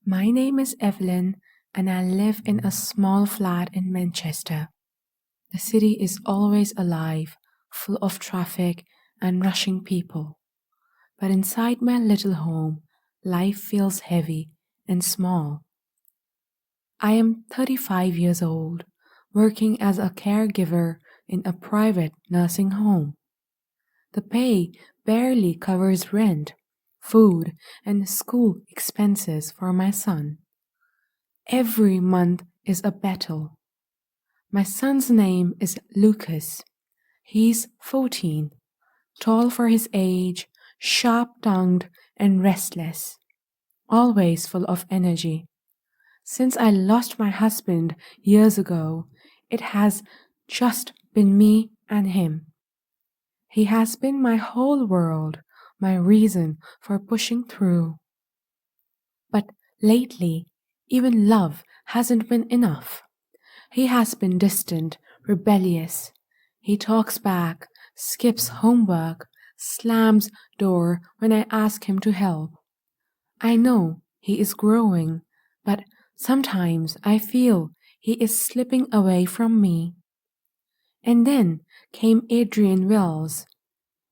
My name is Evelyn, and I live in a small flat in Manchester. The city is always alive, full of traffic and rushing people. But inside my little home, life feels heavy and small. I am 35 years old, working as a caregiver in a private nursing home. The pay barely covers rent, food, and school expenses for my son. Every month is a battle. My son's name is Lucas. He's 14, tall for his age, sharp-tongued and restless, always full of energy. Since I lost my husband years ago, it has just been me and him. He has been my whole world, my reason for pushing through. But lately, even love hasn't been enough. He has been distant, rebellious. He talks back, skips homework, slams door when I ask him to help. I know he is growing, but sometimes I feel he is slipping away from me. And then came Adrien Wells.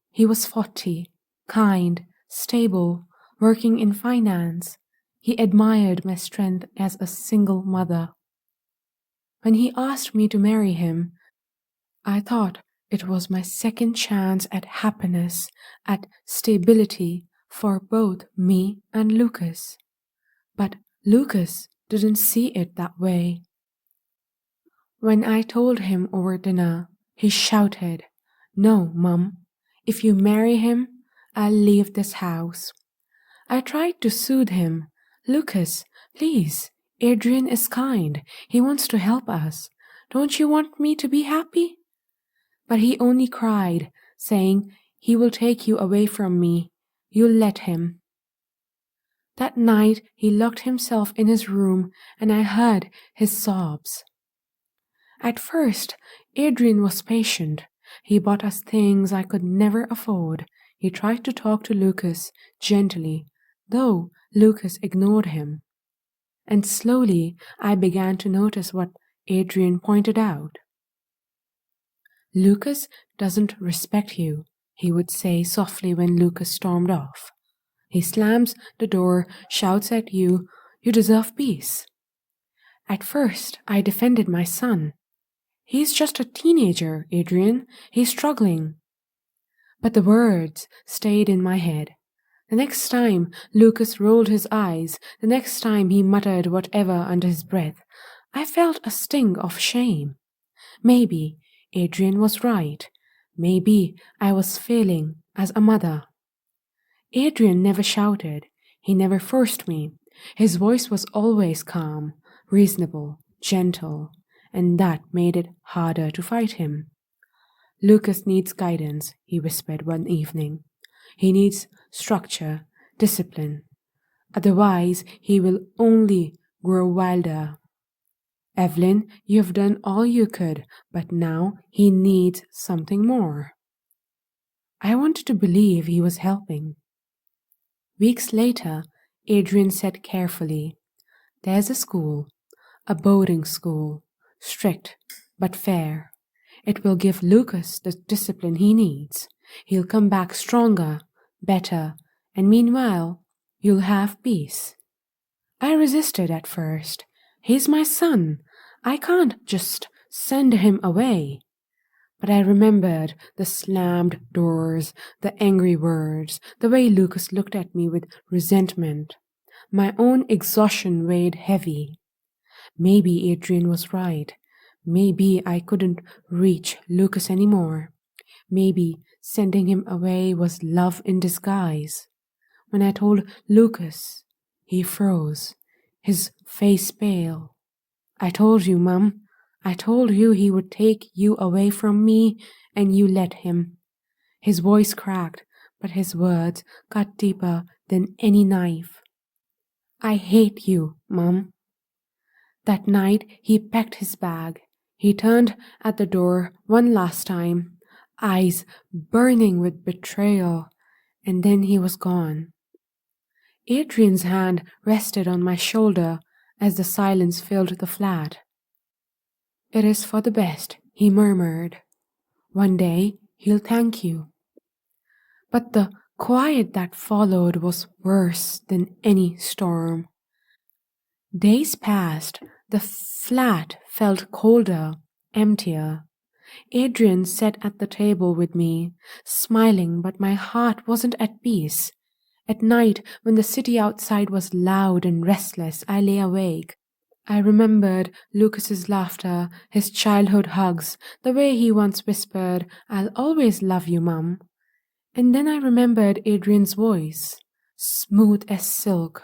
He was 40, kind, stable, working in finance. He admired my strength as a single mother. When he asked me to marry him, I thought it was my second chance at happiness, at stability for both me and Lucas. But Lucas didn't see it that way. When I told him over dinner, he shouted, "No, Mum, if you marry him, I'll leave this house." I tried to soothe him. "Lucas, please, Adrien is kind. He wants to help us. Don't you want me to be happy?" But he only cried, saying, "He will take you away from me. You'll let him." That night he locked himself in his room and I heard his sobs. At first, Adrien was patient. He bought us things I could never afford. He tried to talk to Lucas gently, though Lucas ignored him. And slowly I began to notice what Adrien pointed out. "Lucas doesn't respect you," he would say softly when Lucas stormed off. "He slams the door, shouts at you, 'You deserve peace.'" At first I defended my son. "He's just a teenager, Adrien. He's struggling." But the words stayed in my head. The next time Lucas rolled his eyes, the next time he muttered whatever under his breath, I felt a sting of shame. Maybe Adrien was right. Maybe I was failing as a mother. Adrien never shouted. He never forced me. His voice was always calm, reasonable, gentle, and that made it harder to fight him. "Lucas needs guidance," he whispered one evening. "He needs structure, discipline. Otherwise, he will only grow wilder. Evelyn, you have done all you could, but now he needs something more." I wanted to believe he was helping. Weeks later, Adrien said carefully, "There's a school, a boarding school, strict but fair. It will give Lucas the discipline he needs. He'll come back stronger, better, and meanwhile, you'll have peace." I resisted at first. He's my son. I can't just send him away. But I remembered the slammed doors, the angry words, the way Lucas looked at me with resentment. My own exhaustion weighed heavy. Maybe Adrien was right. Maybe I couldn't reach Lucas anymore. Maybe sending him away was love in disguise. When I told Lucas, he froze, his face pale. "I told you, Mum. I told you he would take you away from me, and you let him." His voice cracked, but his words cut deeper than any knife. "I hate you, Mum." That night he packed his bag. He turned at the door one last time, eyes burning with betrayal, and then he was gone. Adrien's hand rested on my shoulder as the silence filled the flat. "It is for the best," he murmured. "One day he'll thank you." But the quiet that followed was worse than any storm. Days passed. The flat felt colder, emptier. Adrien sat at the table with me, smiling, but my heart wasn't at peace. At night, when the city outside was loud and restless, I lay awake. I remembered Lucas's laughter, his childhood hugs, the way he once whispered, "I'll always love you, Mum." And then I remembered Adrien's voice, smooth as silk,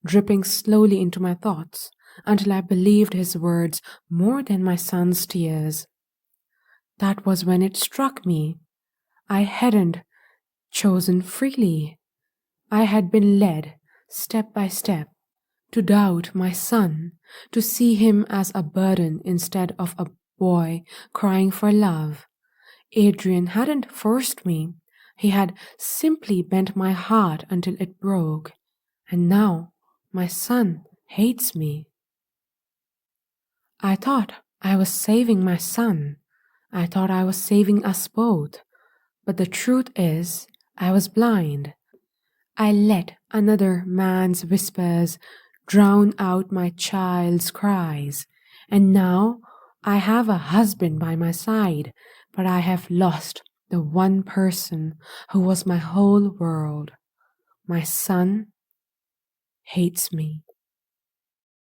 dripping slowly into my thoughts until I believed his words more than my son's tears. That was when it struck me. I hadn't chosen freely. I had been led, step by step, to doubt my son, to see him as a burden instead of a boy crying for love. Adrien hadn't forced me. He had simply bent my heart until it broke. And now my son hates me. I thought I was saving my son. I thought I was saving us both. But the truth is, I was blind. I let another man's whispers drown out my child's cries. And now I have a husband by my side, but I have lost the one person who was my whole world. My son hates me.